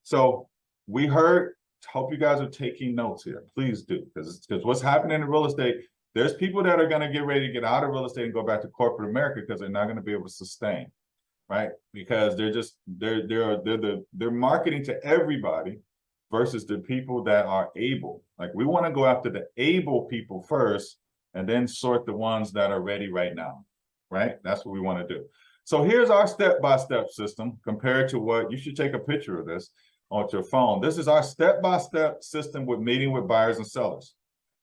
So we heard, hope you guys are taking notes here. Please do, because what's happening in real estate, there's people that are going to get ready to get out of real estate and go back to corporate America because they're not going to be able to sustain, right? Because they're marketing to everybody versus the people that are able. Like, we want to go after the able people first and then sort the ones that are ready right now, right? That's what we want to do. So here's our step-by-step system compared to what, you should take a picture of this on your phone. This is our step-by-step system with meeting with buyers and sellers.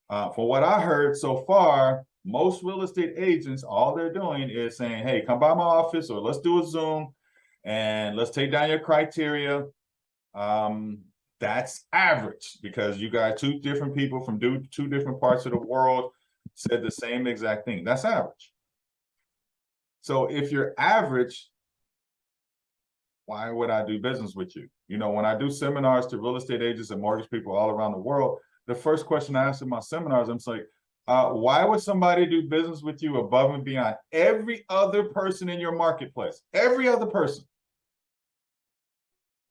From what I heard so far, most real estate agents, all they're doing is saying, hey, come by my office, or let's do a Zoom and let's take down your criteria. That's average, because you got two different people from two different parts of the world said the same exact thing. That's average. So if you're average, why would I do business with you? You know, when I do seminars to real estate agents and mortgage people all around the world, the first question I ask in my seminars, I'm like, why would somebody do business with you above and beyond every other person in your marketplace? Every other person.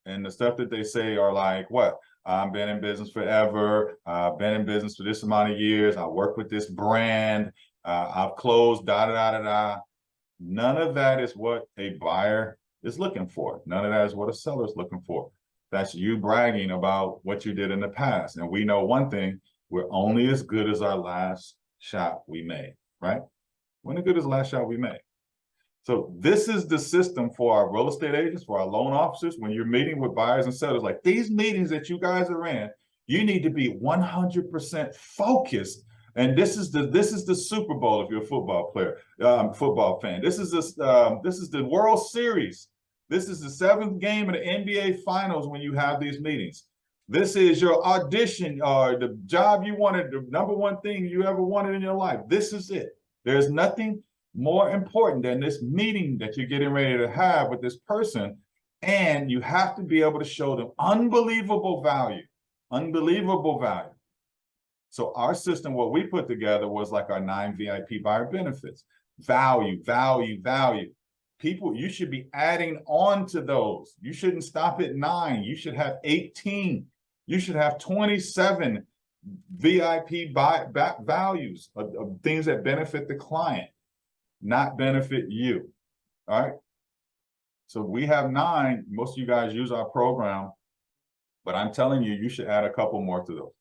And the stuff that they say are like, what? I've been in business forever. I've been in business for this amount of years. I work with this brand. I've closed, da-da-da-da-da. None of that is what a buyer is looking for. None of that is what a seller is looking for. That's you bragging about what you did in the past. And we know one thing, we're only as good as our last shot we made, right? We're only good as the last shot we made. So this is the system for our real estate agents, for our loan officers. When you're meeting with buyers and sellers, like these meetings that you guys are in, you need to be 100% focused. And this is the Super Bowl if you're a football player, football fan. This is the World Series. This is the 7th game of the NBA Finals when you have these meetings. This is your audition or the job you wanted, the #1 thing you ever wanted in your life. This is it. There's nothing more important than this meeting that you're getting ready to have with this person. And you have to be able to show them unbelievable value, unbelievable value. So our system, what we put together was like our 9 VIP buyer benefits. Value, value, value. People, you should be adding on to those. You shouldn't stop at 9. You should have 18. You should have 27 VIP values of things that benefit the client, not benefit you. All right. So we have 9. Most of you guys use our program, but I'm telling you, you should add a couple more to those.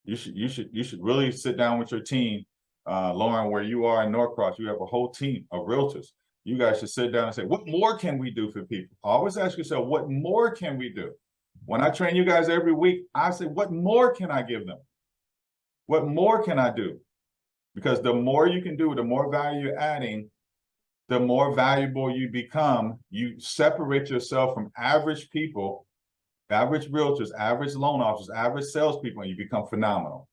You should really sit down with your team. Lauren, where you are in Norcross, you have a whole team of realtors. You guys should sit down and say, what more can we do for people? Always ask yourself, what more can we do? When I train you guys every week, I say, what more can I give them? What more can I do? Because the more you can do, the more value you're adding, the more valuable you become. You separate yourself from average people, average realtors, average loan officers, average salespeople, and you become phenomenal.